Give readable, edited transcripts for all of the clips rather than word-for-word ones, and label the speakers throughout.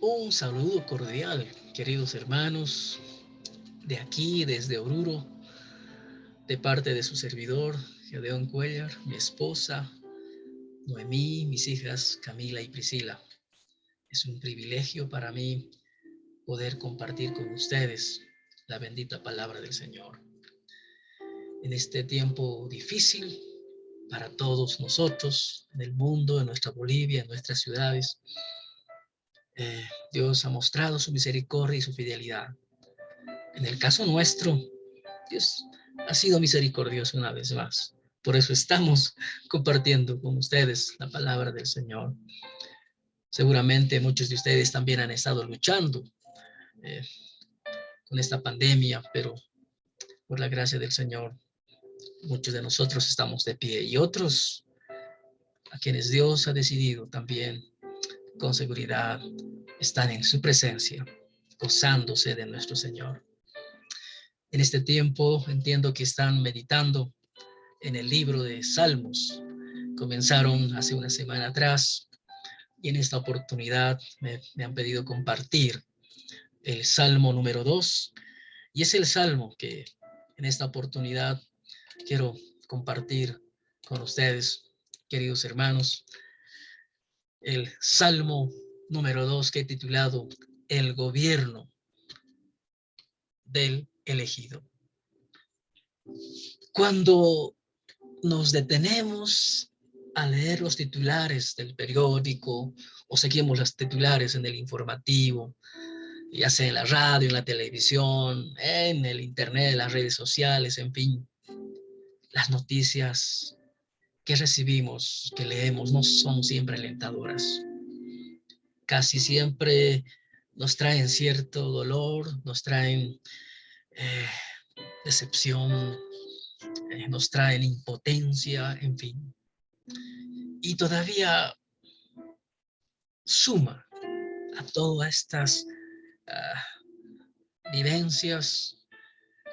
Speaker 1: Un saludo cordial, queridos hermanos, de aquí, desde Oruro, de parte de su servidor, Gedeón Cuellar, mi esposa, Noemí, mis hijas Camila y Priscila. Es un privilegio para mí poder compartir con ustedes la bendita palabra del Señor. En este tiempo difícil para todos nosotros, en el mundo, en nuestra Bolivia, en nuestras ciudades, Dios ha mostrado su misericordia y su fidelidad. En el caso nuestro, Dios ha sido misericordioso una vez más. Por eso estamos compartiendo con ustedes la palabra del Señor. Seguramente muchos de ustedes también han estado luchando eh, con esta pandemia, pero por la gracia del Señor, muchos de nosotros estamos de pie y otros a quienes Dios ha decidido también con seguridad están en su presencia, gozándose de nuestro Señor. En este tiempo entiendo que están meditando en el libro de Salmos. Comenzaron hace una semana atrás y en esta oportunidad me han pedido compartir el Salmo número 2 y es el Salmo que en esta oportunidad quiero compartir con ustedes, queridos hermanos, el Salmo número 2 que he titulado El gobierno del elegido. Cuando nos detenemos a leer los titulares del periódico o seguimos los titulares en el informativo, ya sea en la radio, en la televisión, en el internet, en las redes sociales, en fin, las noticias que recibimos, que leemos, no son siempre alentadoras. Casi siempre nos traen cierto dolor, nos traen eh, decepción, nos traen impotencia, en fin. Y todavía suma a todas estas vivencias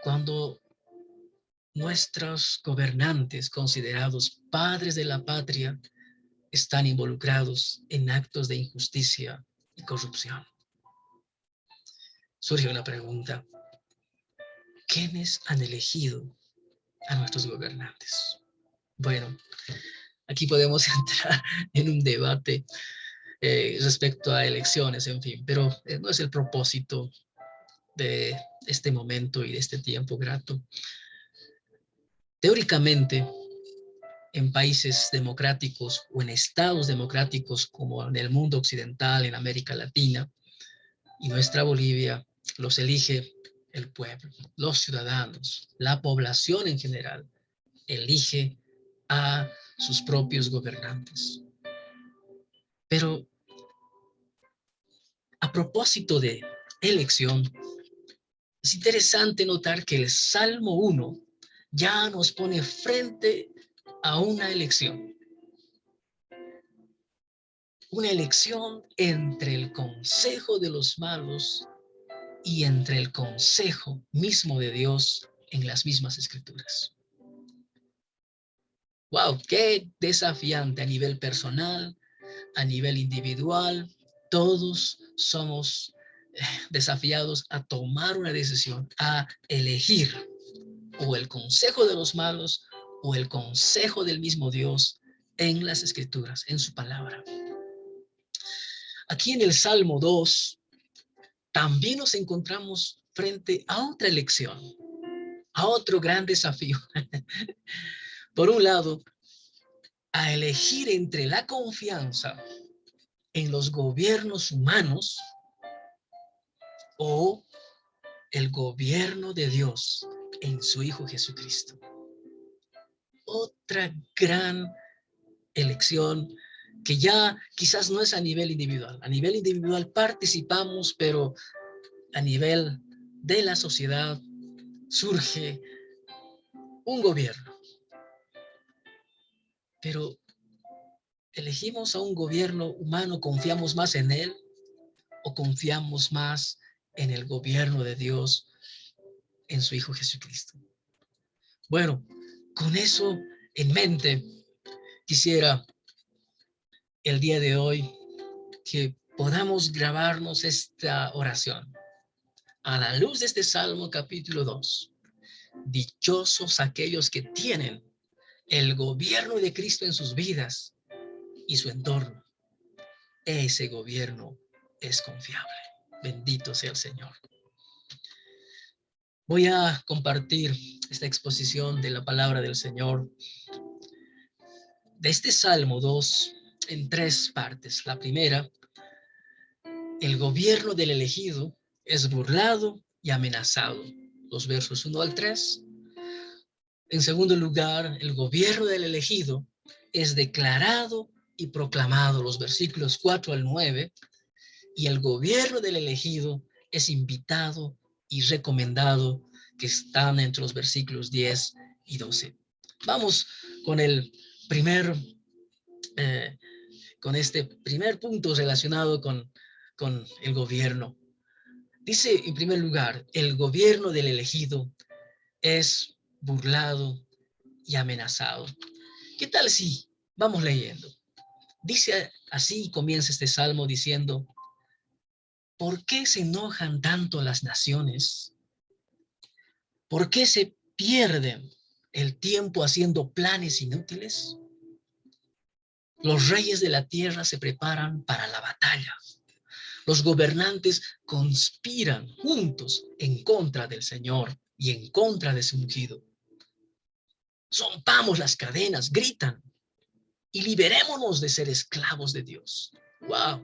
Speaker 1: cuando nuestros gobernantes, considerados padres de la patria, están involucrados en actos de injusticia y corrupción. Surge una pregunta: ¿quiénes han elegido a nuestros gobernantes? Bueno, aquí podemos entrar en un debate respecto a elecciones, en fin, pero no es el propósito de este momento y de este tiempo grato. Teóricamente, en países democráticos o en estados democráticos como en el mundo occidental, en América Latina y nuestra Bolivia, los elige el pueblo, los ciudadanos, la población en general, elige a sus propios gobernantes. Pero a propósito de elección, es interesante notar que el Salmo 1 ya nos pone frente a una elección. Una elección entre el consejo de los malos y entre el consejo mismo de Dios en las mismas escrituras. ¡Wow! ¡Qué desafiante a nivel personal, a nivel individual! Todos somos desafiados a tomar una decisión, a elegir o el consejo de los malos o el consejo del mismo Dios en las escrituras, en su palabra. Aquí en el Salmo 2 también nos encontramos frente a otra elección, a otro gran desafío. Por un lado, a elegir entre la confianza en los gobiernos humanos o el gobierno de Dios en su Hijo Jesucristo. Otra gran elección que ya quizás no es a nivel individual. A nivel individual participamos, pero a nivel de la sociedad surge un gobierno. Pero elegimos a un gobierno humano, ¿confiamos más en él o confiamos más en el gobierno de Dios en su Hijo Jesucristo? Bueno, con eso en mente, quisiera el día de hoy que podamos grabarnos esta oración. A la luz de este Salmo capítulo 2, dichosos aquellos que tienen el gobierno de Cristo en sus vidas y su entorno. Ese gobierno es confiable. Bendito sea el Señor. Voy a compartir esta exposición de la palabra del Señor de este Salmo 2 en 3 partes. La primera, el gobierno del elegido es burlado y amenazado. Los versos 1 al 3. En segundo lugar, el gobierno del elegido es declarado y proclamado. Los versículos 4 al 9. Y el gobierno del elegido es invitado y recomendado, que están entre los versículos 10 y 12. Vamos con el primer, con este primer punto relacionado con el gobierno. Dice en primer lugar, el gobierno del elegido es burlado y amenazado. ¿Qué tal si vamos leyendo? Dice así, comienza este salmo diciendo: ¿por qué se enojan tanto las naciones? ¿Por qué se pierden el tiempo haciendo planes inútiles? Los reyes de la tierra se preparan para la batalla. Los gobernantes conspiran juntos en contra del Señor y en contra de su ungido. Rompamos las cadenas, gritan, y liberémonos de ser esclavos de Dios. ¡Wow!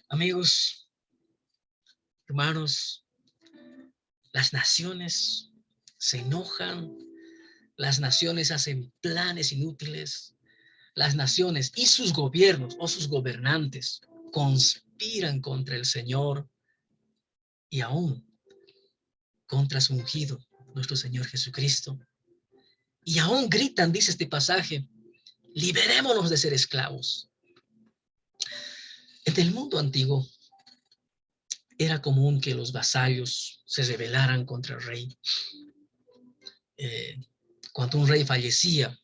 Speaker 1: Amigos, hermanos, las naciones se enojan, las naciones hacen planes inútiles, las naciones y sus gobiernos o sus gobernantes conspiran contra el Señor y aún contra su ungido, nuestro Señor Jesucristo. Y aún gritan, dice este pasaje, liberémonos de ser esclavos. En el mundo antiguo era común que los vasallos se rebelaran contra el rey. Cuando un rey fallecía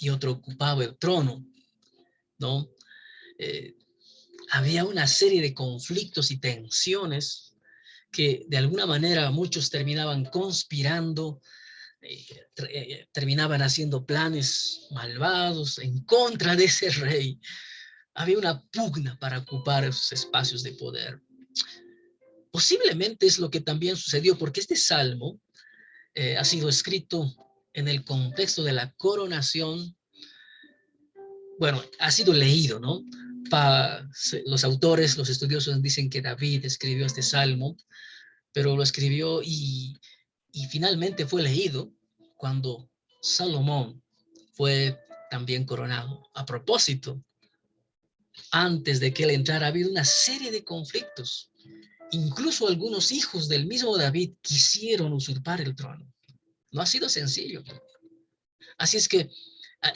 Speaker 1: y otro ocupaba el trono, ¿no? Había una serie de conflictos y tensiones que de alguna manera muchos terminaban conspirando, terminaban haciendo planes malvados en contra de ese rey. Había una pugna para ocupar esos espacios de poder. Posiblemente es lo que también sucedió, porque este salmo ha sido escrito en el contexto de la coronación. Bueno, ha sido leído, ¿no? Los autores, los estudiosos dicen que David escribió este salmo, pero lo escribió y finalmente fue leído cuando Salomón fue también coronado. A propósito, antes de que él entrara, ha habido una serie de conflictos. Incluso algunos hijos del mismo David quisieron usurpar el trono. No ha sido sencillo. Así es que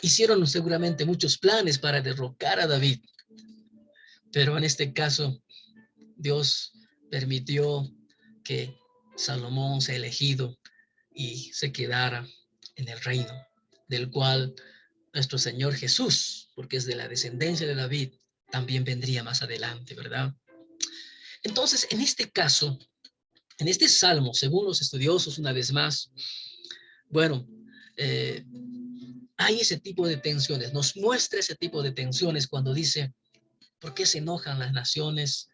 Speaker 1: hicieron seguramente muchos planes para derrocar a David. Pero en este caso, Dios permitió que Salomón sea elegido y se quedara en el reino, del cual nuestro Señor Jesús, porque es de la descendencia de David, también vendría más adelante, ¿verdad? Entonces, en este caso, en este salmo, según los estudiosos, una vez más, bueno, hay ese tipo de tensiones, nos muestra ese tipo de tensiones cuando dice: ¿por qué se enojan las naciones?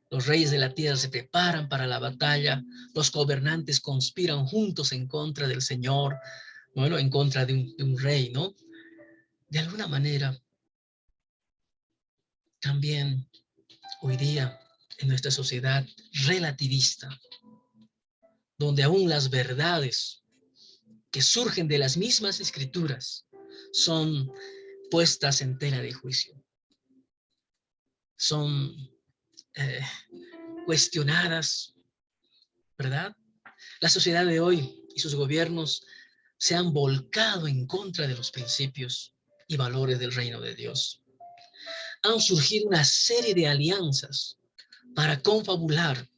Speaker 1: Los reyes de la tierra se preparan para la batalla, los gobernantes conspiran juntos en contra del Señor, bueno, en contra de un rey, ¿no? De alguna manera, también hoy día en nuestra sociedad relativista, donde aún las verdades que surgen de las mismas escrituras son puestas en tela de juicio, son cuestionadas, ¿verdad? La sociedad de hoy y sus gobiernos se han volcado en contra de los principios y valores del reino de Dios. Han surgido una serie de alianzas para confabular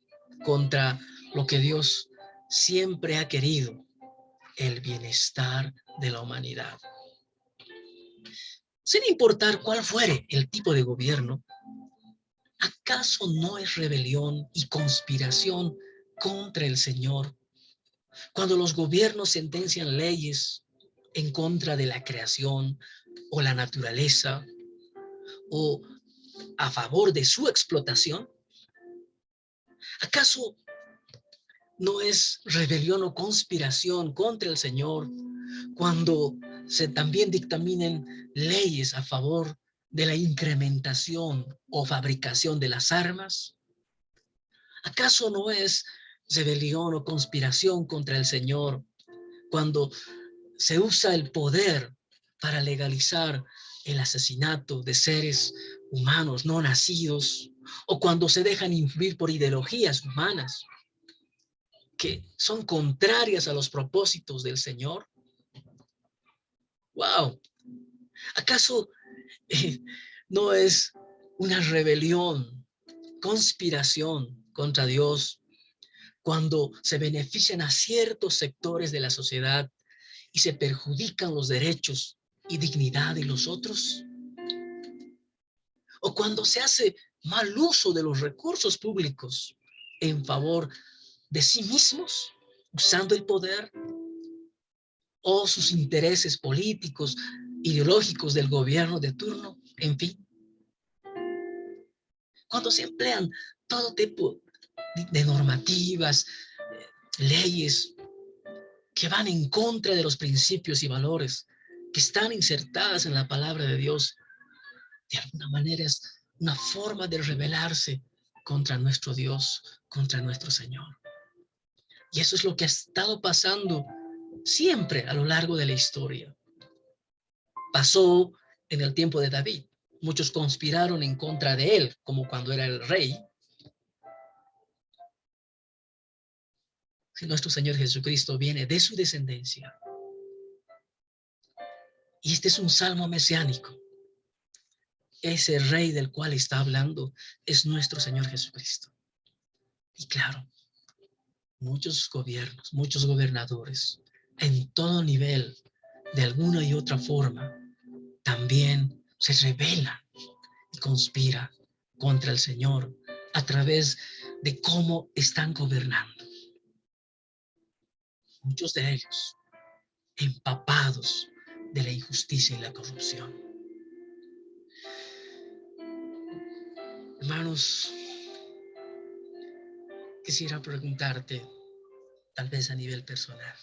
Speaker 1: contra lo que Dios siempre ha querido, el bienestar de la humanidad. sin importar cuál fuere el tipo de gobierno, ¿acaso no es rebelión y conspiración contra el Señor cuando los gobiernos sentencian leyes en contra de la creación o la naturaleza o a favor de su explotación? ¿Acaso no es rebelión o conspiración contra el Señor cuando se también dictaminen leyes a favor de la incrementación o fabricación de las armas? ¿Acaso no es rebelión o conspiración contra el Señor cuando se usa el poder para legalizar el asesinato de seres humanos no nacidos, o cuando se dejan influir por ideologías humanas que son contrarias a los propósitos del Señor? ¡Wow! ¿Acaso no es una rebelión, conspiración contra Dios cuando se benefician a ciertos sectores de la sociedad y se perjudican los derechos y dignidad de los otros? ¿O cuando se hace mal uso de los recursos públicos en favor de sí mismos, usando el poder o sus intereses políticos, ideológicos del gobierno de turno? En fin, cuando se emplean todo tipo de normativas, leyes que van en contra de los principios y valores que están insertadas en la palabra de Dios, de alguna manera es una forma de rebelarse contra nuestro Dios, contra nuestro Señor. Y eso es lo que ha estado pasando siempre a lo largo de la historia. Pasó en el tiempo de David. Muchos conspiraron en contra de él, como cuando era el rey. Si nuestro Señor Jesucristo viene de su descendencia. Y este es un salmo mesiánico. Ese rey del cual está hablando es nuestro Señor Jesucristo. Y claro, muchos gobiernos, muchos gobernadores, en todo nivel, de alguna y otra forma, también se rebelan y conspiran contra el Señor a través de cómo están gobernando. Muchos de ellos empapados de la injusticia y la corrupción. Hermanos, quisiera preguntarte, tal vez a nivel personal,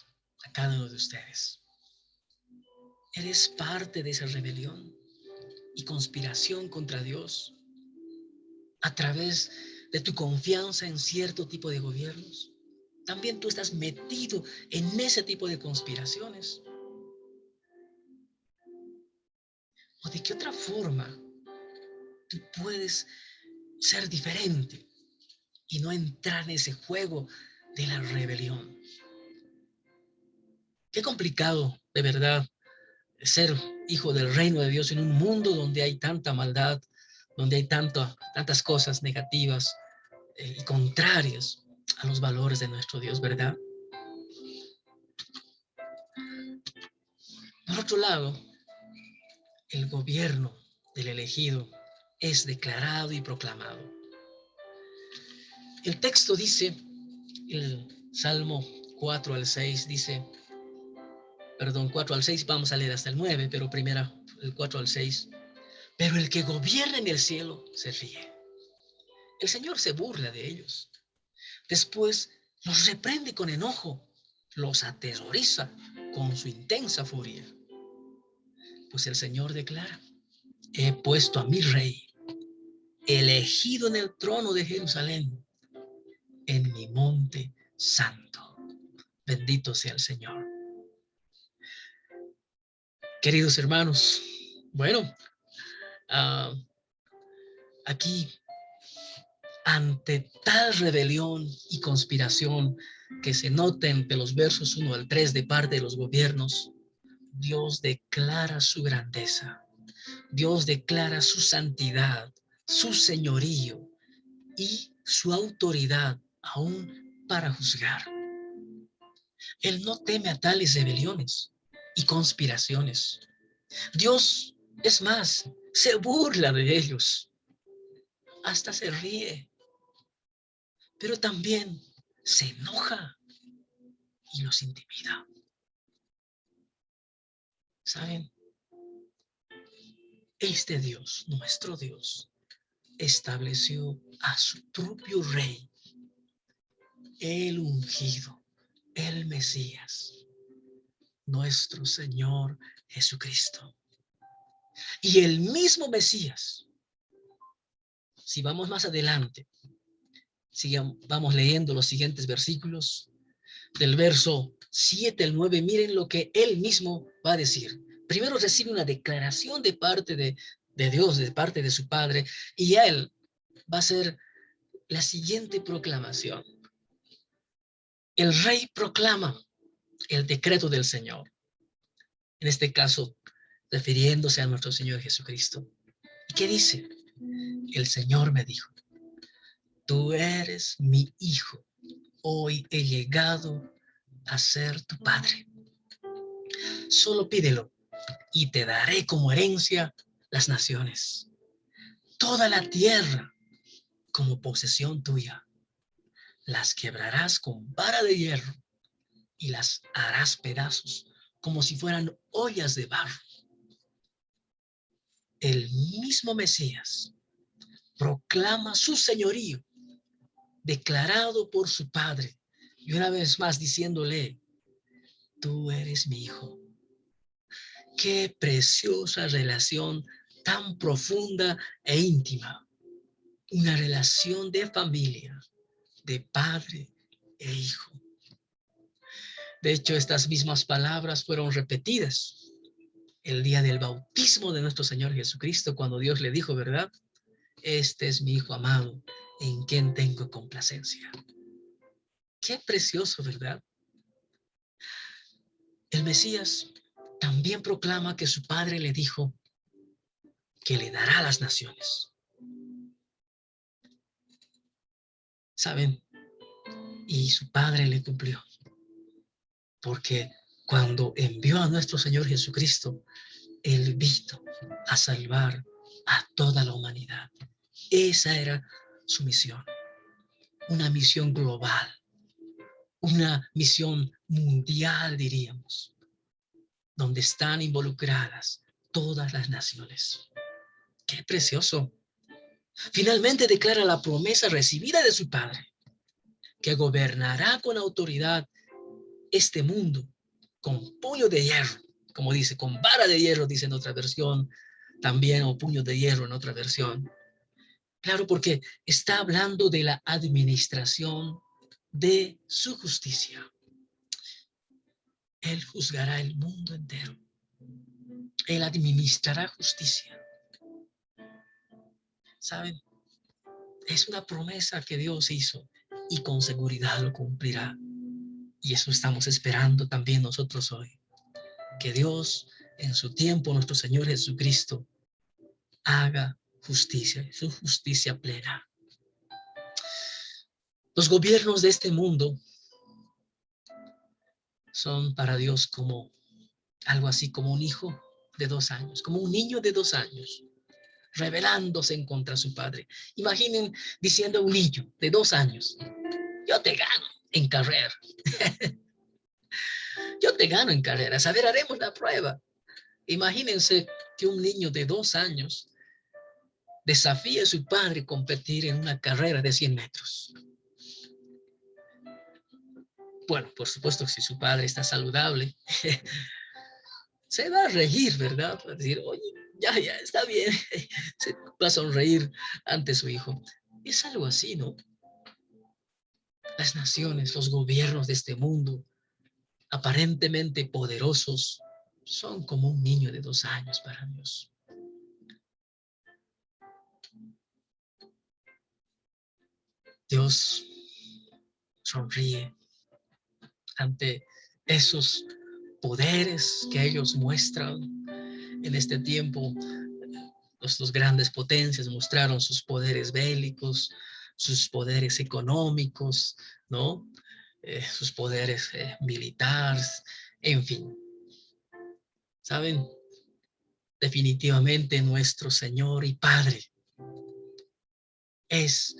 Speaker 1: a cada uno de ustedes, ¿eres parte de esa rebelión y conspiración contra Dios a través de tu confianza en cierto tipo de gobiernos? También tú estás metido en ese tipo de conspiraciones. ¿O de qué otra forma tú puedes ser diferente y no entrar en ese juego de la rebelión? Qué complicado, de verdad, ser hijo del reino de Dios en un mundo donde hay tanta maldad, donde hay tantas cosas negativas y contrarias a los valores de nuestro Dios, ¿verdad? Por otro lado, el gobierno del elegido es declarado y proclamado. El texto dice, el Salmo 4 al 6 dice, 4 al 6, vamos a leer hasta el 9, pero primero el 4 al 6. Pero el que gobierna en el cielo se ríe. El Señor se burla de ellos. Después los reprende con enojo, los aterroriza con su intensa furia. Pues el Señor declara, he puesto a mi rey, elegido en el trono de Jerusalén, en mi monte santo. Bendito sea el Señor. Queridos hermanos, bueno, aquí, ante tal rebelión y conspiración que se nota entre los versos 1 al 3 de parte de los gobiernos, Dios declara su grandeza, Dios declara su santidad, su señorío y su autoridad aún para juzgar. Él no teme a tales rebeliones y conspiraciones. Dios Es más, se burla de ellos, hasta se ríe, pero también se enoja y los intimida. ¿Saben? Este Dios, nuestro Dios, estableció a su propio rey, el ungido, el Mesías, nuestro Señor Jesucristo. Y el mismo Mesías, si vamos más adelante, vamos leyendo los siguientes versículos, del verso 7 al 9, miren lo que él mismo va a decir. Primero recibe una declaración de parte de Dios, de parte de su Padre, y él va a hacer la siguiente proclamación. El rey proclama el decreto del Señor, en este caso refiriéndose a nuestro Señor Jesucristo. ¿Qué dice? El Señor me dijo, tú eres mi hijo, hoy he llegado a ser tu padre. Solo pídelo y te daré como herencia las naciones, toda la tierra como posesión tuya. Las quebrarás con vara de hierro y las harás pedazos como si fueran ollas de barro. El mismo Mesías proclama su señorío, declarado por su Padre, y una vez más diciéndole, tú eres mi hijo. Qué preciosa relación tan profunda e íntima. Una relación de familia, de padre e hijo. De hecho, estas mismas palabras fueron repetidas el día del bautismo de nuestro Señor Jesucristo, cuando Dios le dijo, ¿verdad? Este es mi hijo amado, en quien tengo complacencia. Qué precioso, ¿verdad? El Mesías también proclama que su padre le dijo que le dará las naciones. ¿Saben? Y su padre le cumplió. Porque cuando envió a nuestro Señor Jesucristo, Él vino a salvar a toda la humanidad. Esa era su misión. Una misión global. Una misión mundial, diríamos, donde están involucradas todas las naciones. ¡Qué precioso! Finalmente declara la promesa recibida de su Padre, que gobernará con autoridad este mundo, con puño de hierro, como dice, con vara de hierro, dice en otra versión, también, o puño de hierro en otra versión. Claro, porque está hablando de la administración de su justicia. Él juzgará el mundo entero. Él administrará justicia. ¿Saben? Es una promesa que Dios hizo y con seguridad lo cumplirá. Y eso estamos esperando también nosotros hoy. Que Dios, en su tiempo, nuestro Señor Jesucristo, haga justicia, su justicia plena. Los gobiernos de este mundo son para Dios como algo así como un hijo de 2 años, como un niño de 2 años, rebelándose en contra de su padre. Imaginen diciendo a un niño de 2 años, yo te gano en carrera. Yo te gano en carreras. A ver, haremos la prueba. Imagínense que un niño de 2 años desafíe a su padre a competir en una carrera de 100 metros. Bueno, por supuesto, si su padre está saludable, se va a reír, ¿verdad? Va a decir, oye, ya, está bien. Se va a sonreír ante su hijo. Es algo así, ¿no? Las naciones, los gobiernos de este mundo, aparentemente poderosos, son como un niño de 2 años para Dios. Dios sonríe ante esos poderes que ellos muestran en este tiempo. Las grandes potencias mostraron sus poderes bélicos, sus poderes económicos, ¿no? Sus poderes militares, en fin. ¿Saben? definitivamente nuestro Señor y Padre es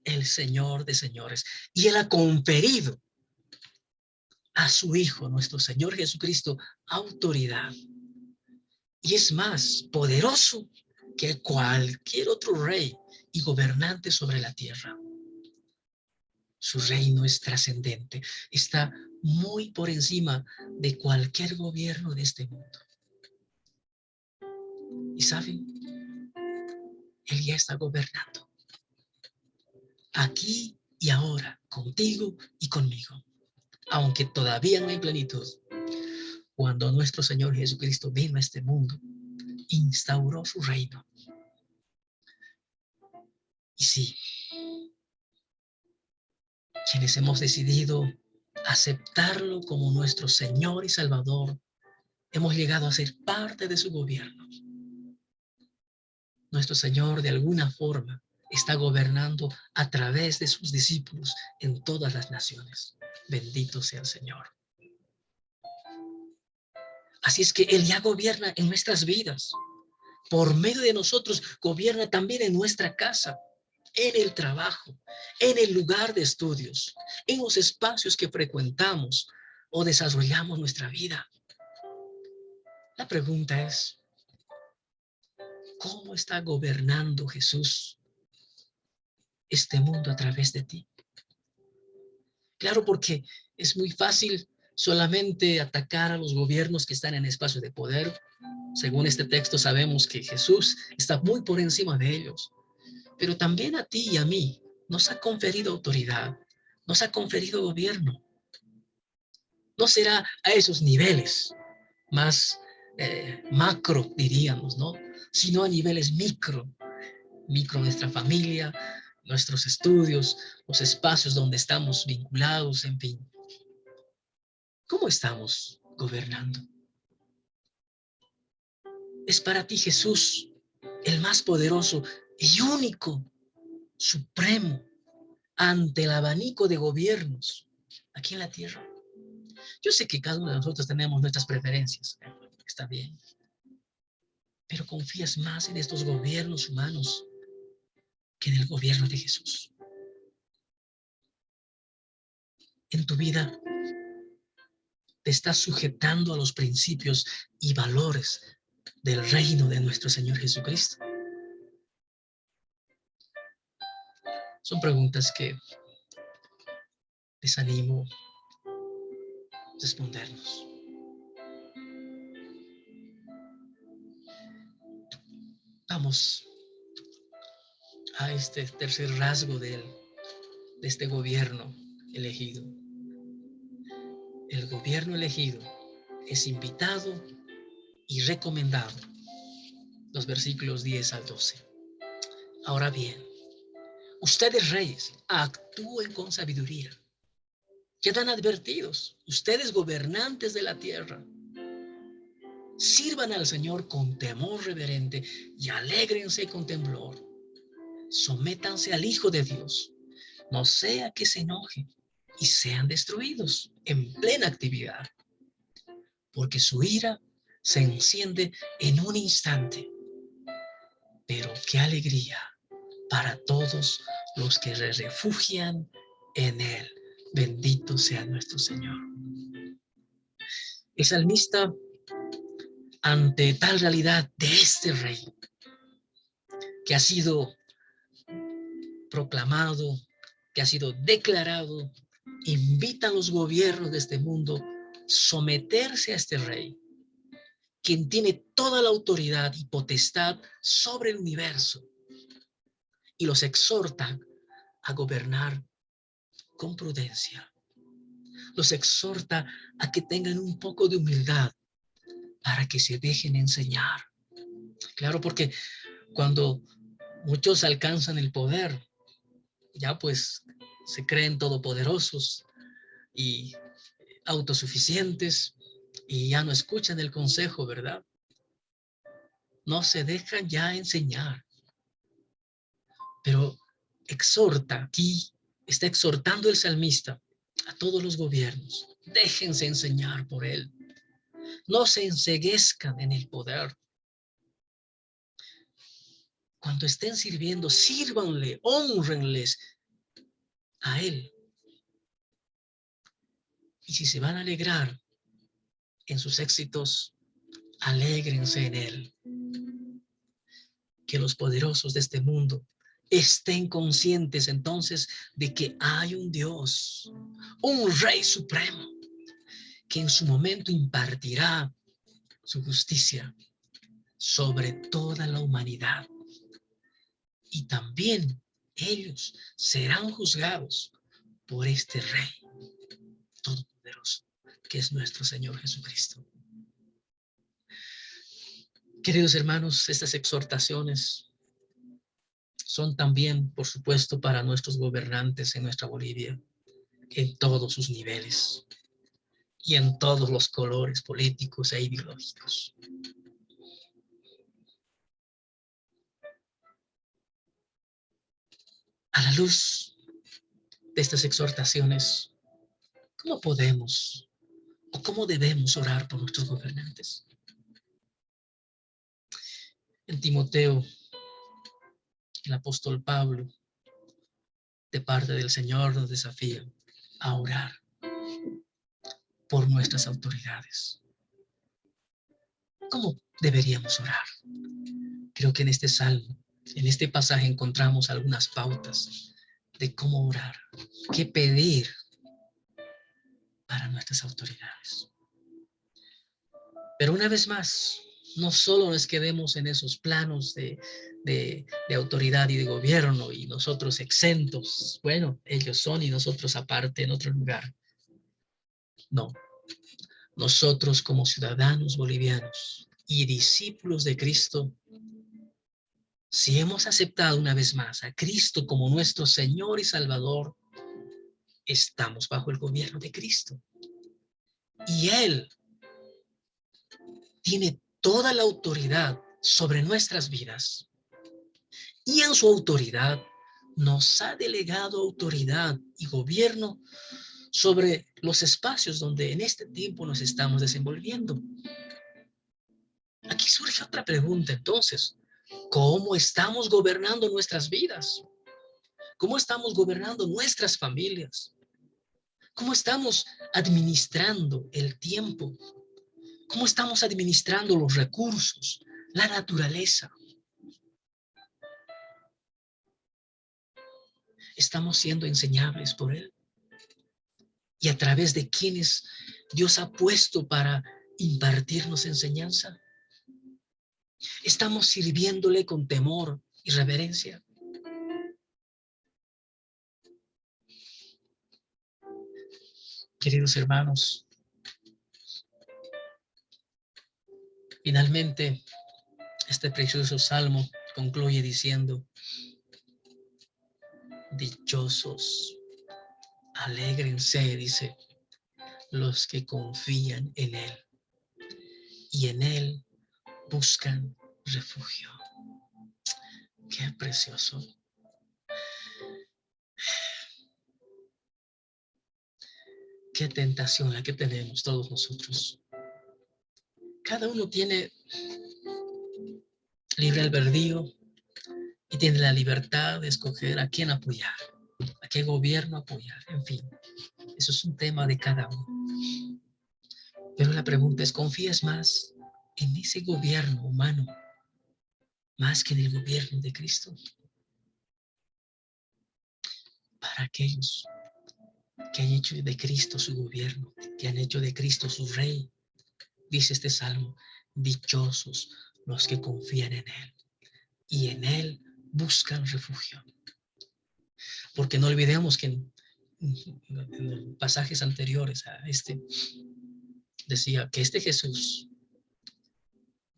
Speaker 1: el Señor de señores. Y Él ha conferido a su Hijo, nuestro Señor Jesucristo, autoridad. Y es más poderoso que cualquier otro rey y gobernante sobre la tierra. Su reino es trascendente, está muy por encima de cualquier gobierno de este mundo. Y saben, Él ya está gobernando. Aquí y ahora, contigo y conmigo. Aunque todavía no hay plenitud. Cuando nuestro Señor Jesucristo vino a este mundo, instauró su reino. Y sí, quienes hemos decidido aceptarlo como nuestro Señor y Salvador, hemos llegado a ser parte de su gobierno. Nuestro Señor, de alguna forma, está gobernando a través de sus discípulos en todas las naciones. Bendito sea el Señor. Así es que Él ya gobierna en nuestras vidas. Por medio de nosotros, gobierna también en nuestra casa, en el trabajo, en el lugar de estudios, en los espacios que frecuentamos o desarrollamos nuestra vida. La pregunta es, ¿cómo está gobernando Jesús este mundo a través de ti? Claro, porque es muy fácil solamente atacar a los gobiernos que están en espacios de poder. Según este texto sabemos que Jesús está muy por encima de ellos. Pero también a ti y a mí nos ha conferido autoridad, nos ha conferido gobierno. No será a esos niveles más macro, diríamos, ¿no? Sino a niveles micro nuestra familia, nuestros estudios, los espacios donde estamos vinculados, en fin. ¿Cómo estamos gobernando? Es para ti Jesús, el más poderoso y único, supremo, ante el abanico de gobiernos aquí en la tierra. Yo sé que cada uno de nosotros tenemos nuestras preferencias, está bien, pero confías más en estos gobiernos humanos que en el gobierno de Jesús. En tu vida te estás sujetando a los principios y valores del reino de nuestro Señor Jesucristo. Son preguntas que les animo a respondernos. Vamos a este tercer rasgo de este gobierno elegido. El gobierno elegido es invitado y recomendado. Los versículos 10 al 12. Ahora bien, ustedes reyes, actúen con sabiduría. Quedan advertidos, ustedes gobernantes de la tierra. Sirvan al Señor con temor reverente y alégrense con temblor. Sométanse al Hijo de Dios, no sea que se enoje y sean destruidos en plena actividad, porque su ira se enciende en un instante. Pero qué alegría para todos los que se refugian en Él. Bendito sea nuestro Señor. El salmista, ante tal realidad de este rey, que ha sido proclamado, que ha sido declarado, invita a los gobiernos de este mundo a someterse a este rey, quien tiene toda la autoridad y potestad sobre el universo, y los exhorta a gobernar con prudencia. Los exhorta a que tengan un poco de humildad para que se dejen enseñar. Claro, porque cuando muchos alcanzan el poder, ya pues se creen todopoderosos y autosuficientes y ya no escuchan el consejo, ¿verdad? No se dejan ya enseñar. Pero exhorta, aquí está exhortando el salmista a todos los gobiernos. Déjense enseñar por él. No se enceguezcan en el poder. cuando estén sirviendo, sírvanle, honrenles a Él. Y si se van a alegrar en sus éxitos, alégrense en Él. Que los poderosos de este mundo estén conscientes entonces de que hay un Dios, un Rey Supremo, que en su momento impartirá su justicia sobre toda la humanidad. Y también ellos serán juzgados por este Rey todopoderoso, que es nuestro Señor Jesucristo. Queridos hermanos, estas exhortaciones son también, por supuesto, para nuestros gobernantes en nuestra Bolivia, en todos sus niveles y en todos los colores políticos e ideológicos. A la luz de estas exhortaciones, ¿cómo podemos o cómo debemos orar por nuestros gobernantes? En Timoteo, el apóstol Pablo, de parte del Señor, nos desafía a orar por nuestras autoridades. ¿Cómo deberíamos orar? Creo que en este salmo, en este pasaje, encontramos algunas pautas de cómo orar, qué pedir para nuestras autoridades. Pero una vez más, no solo nos quedemos en esos planos de autoridad y de gobierno y nosotros exentos. Bueno, ellos son y nosotros aparte en otro lugar. No, nosotros como ciudadanos bolivianos y discípulos de Cristo, si hemos aceptado una vez más a Cristo como nuestro Señor y Salvador, estamos bajo el gobierno de Cristo. Y Él tiene toda la autoridad sobre nuestras vidas. Y en su autoridad nos ha delegado autoridad y gobierno sobre los espacios donde en este tiempo nos estamos desenvolviendo. Aquí surge otra pregunta entonces. ¿Cómo estamos gobernando nuestras vidas? ¿Cómo estamos gobernando nuestras familias? ¿Cómo estamos administrando el tiempo? ¿Cómo estamos administrando los recursos, la naturaleza? ¿Estamos siendo enseñables por Él? ¿Y a través de quienes Dios ha puesto para impartirnos enseñanza? ¿Estamos sirviéndole con temor y reverencia? Queridos hermanos, finalmente este precioso salmo concluye diciendo: dichosos, alégrense, dice, los que confían en Él y en Él buscan refugio. Qué precioso. Qué tentación la que tenemos todos nosotros. Cada uno tiene libre albedrío y tiene la libertad de escoger a quién apoyar, a qué gobierno apoyar, en fin. Eso es un tema de cada uno. Pero la pregunta es, ¿confías más en ese gobierno humano más que en el gobierno de Cristo? Para aquellos que han hecho de Cristo su gobierno, que han hecho de Cristo su rey, dice este salmo: dichosos los que confían en Él y en Él buscan refugio. Porque no olvidemos que en pasajes anteriores a este, decía que este Jesús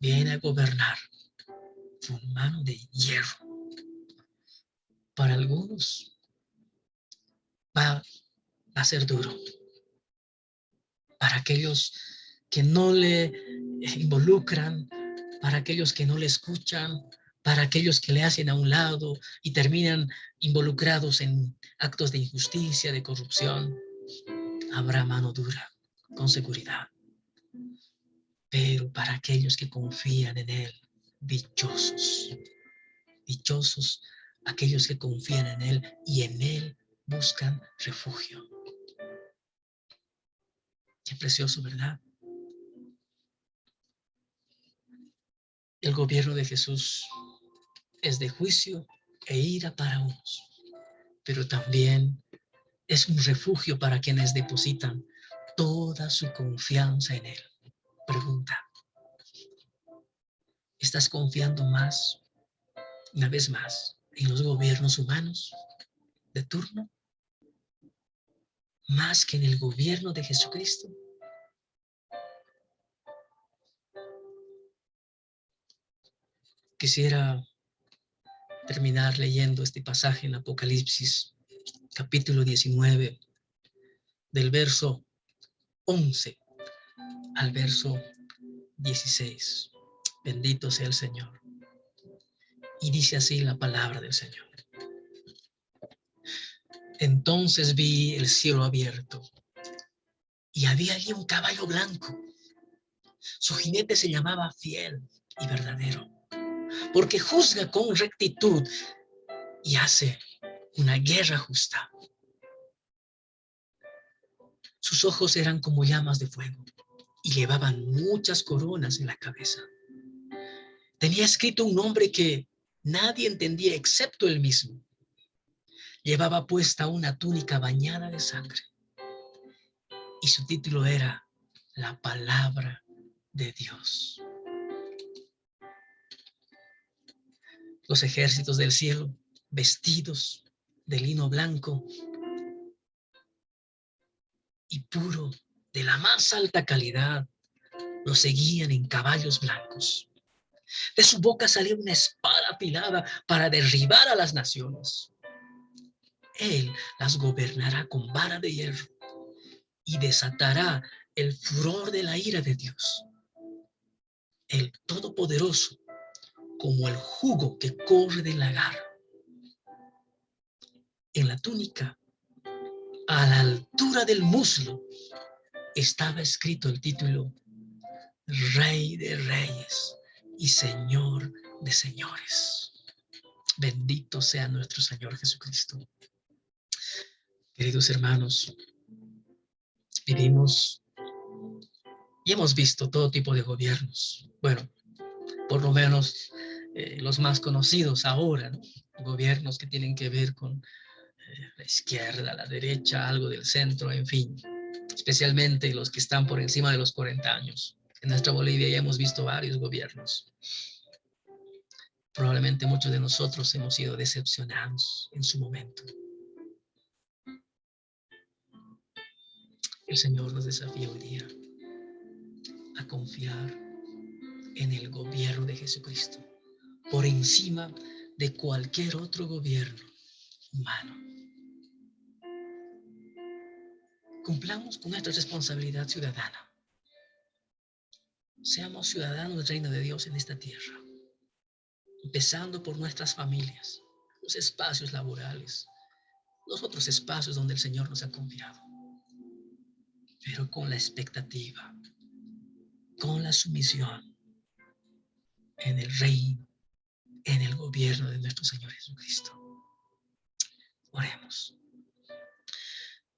Speaker 1: viene a gobernar con mano de hierro. Para algunos va a ser duro. Para aquellos que no le involucran, para aquellos que no le escuchan, para aquellos que le hacen a un lado y terminan involucrados en actos de injusticia, de corrupción, habrá mano dura, con seguridad. Pero para aquellos que confían en Él, dichosos, Dichosos aquellos que confían en Él y en Él buscan refugio. Qué precioso, ¿verdad? El gobierno de Jesús es de juicio e ira para unos, pero también es un refugio para quienes depositan toda su confianza en Él. Pregunta, ¿estás confiando más, una vez más, en los gobiernos humanos de turno, más que en el gobierno de Jesucristo? Quisiera terminar leyendo este pasaje en Apocalipsis, capítulo 19, del verso 11 al verso 16. Bendito sea el Señor. Y dice así la palabra del Señor. Entonces vi el cielo abierto y había allí un caballo blanco. Su jinete se llamaba Fiel y Verdadero, porque juzga con rectitud y hace una guerra justa. Sus ojos eran como llamas de fuego y llevaban muchas coronas en la cabeza. Tenía escrito un nombre que nadie entendía excepto él mismo. Llevaba puesta una túnica bañada de sangre y su título era La Palabra de Dios. Los ejércitos del cielo, vestidos de lino blanco y puro, de la más alta calidad, lo seguían en caballos blancos. De su boca salía una espada afilada para derribar a las naciones. Él las gobernará con vara de hierro y desatará el furor de la ira de Dios. El Todopoderoso, como el jugo que corre del lagar. En la túnica, a la altura del muslo, estaba escrito el título Rey de Reyes y Señor de Señores. Bendito sea nuestro Señor Jesucristo. Queridos hermanos, vivimos y hemos visto todo tipo de gobiernos. Bueno, por lo menos los más conocidos ahora, ¿no? Gobiernos que tienen que ver con la izquierda, la derecha, algo del centro, en fin, especialmente los que están por encima de los 40 años. En nuestra Bolivia ya hemos visto varios gobiernos. Probablemente muchos de nosotros hemos sido decepcionados en su momento. El Señor nos desafía hoy día a confiar en el gobierno de Jesucristo por encima de cualquier otro gobierno humano. Cumplamos con nuestra responsabilidad ciudadana. Seamos ciudadanos del reino de Dios en esta tierra, empezando por nuestras familias, los espacios laborales, los otros espacios donde el Señor nos ha confiado, pero con la expectativa, con la sumisión en el reino, en el gobierno de nuestro Señor Jesucristo. Oremos.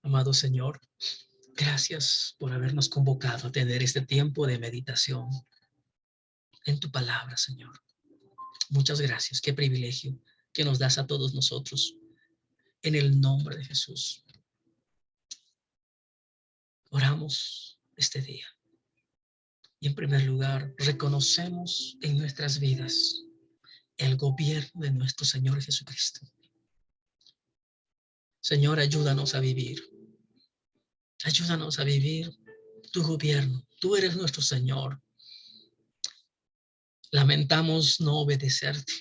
Speaker 1: Amado Señor, gracias por habernos convocado a tener este tiempo de meditación en tu palabra, Señor. Muchas gracias. Qué privilegio que nos das a todos nosotros. En el nombre de Jesús. Oramos este día. Y en primer lugar, reconocemos en nuestras vidas el gobierno de nuestro Señor Jesucristo. Señor, ayúdanos a vivir. Ayúdanos a vivir tu gobierno. Tú eres nuestro Señor. Lamentamos no obedecerte.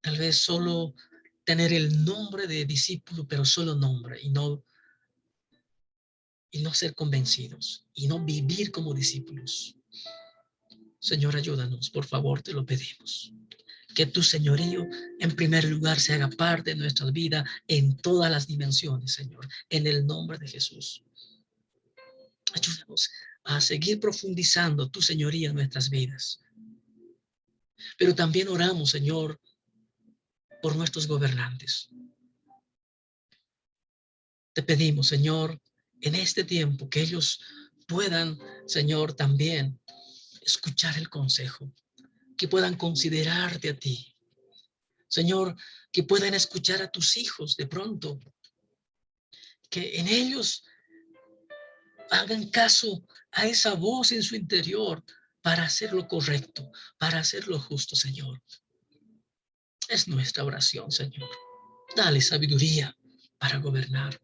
Speaker 1: Tal vez solo tener el nombre de discípulo, pero solo nombre, y no ser convencidos, y no vivir como discípulos. Señor, ayúdanos, por favor, te lo pedimos. Que tu señorío, en primer lugar, se haga parte de nuestra vida en todas las dimensiones, Señor, en el nombre de Jesús. Ayúdanos a seguir profundizando tu señoría en nuestras vidas. Pero también oramos, Señor, por nuestros gobernantes. Te pedimos, Señor, en este tiempo que ellos puedan, Señor, también escuchar el consejo, que puedan considerarte a ti. Señor, que puedan escuchar a tus hijos de pronto, que en ellos hagan caso a esa voz en su interior para hacer lo correcto, para hacer lo justo, Señor. Es nuestra oración, Señor. Dale sabiduría para gobernar.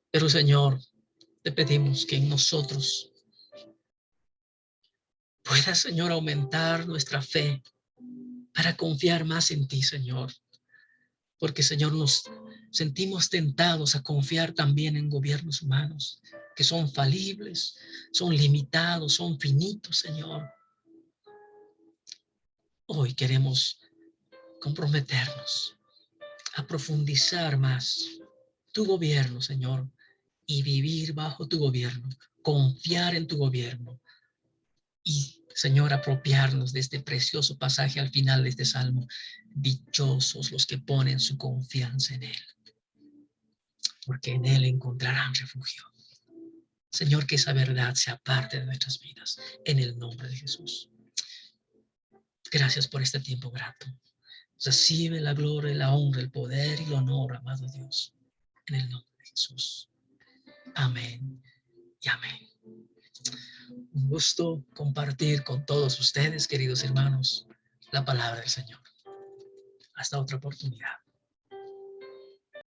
Speaker 1: Pero, Señor, te pedimos que en nosotros pueda, Señor, aumentar nuestra fe para confiar más en ti, Señor. Porque, Señor, nos sentimos tentados a confiar también en gobiernos humanos que son falibles, son limitados, son finitos, Señor. Hoy queremos comprometernos a profundizar más tu gobierno, Señor, y vivir bajo tu gobierno, confiar en tu gobierno y, Señor, apropiarnos de este precioso pasaje al final de este salmo. Dichosos los que ponen su confianza en Él, porque en Él encontrarán refugio. Señor, que esa verdad sea parte de nuestras vidas, en el nombre de Jesús. Gracias por este tiempo grato. Recibe la gloria, la honra, el poder y el honor, amado Dios, en el nombre de Jesús. Amén y amén. Un gusto compartir con todos ustedes, queridos hermanos, la palabra del Señor. Hasta otra oportunidad.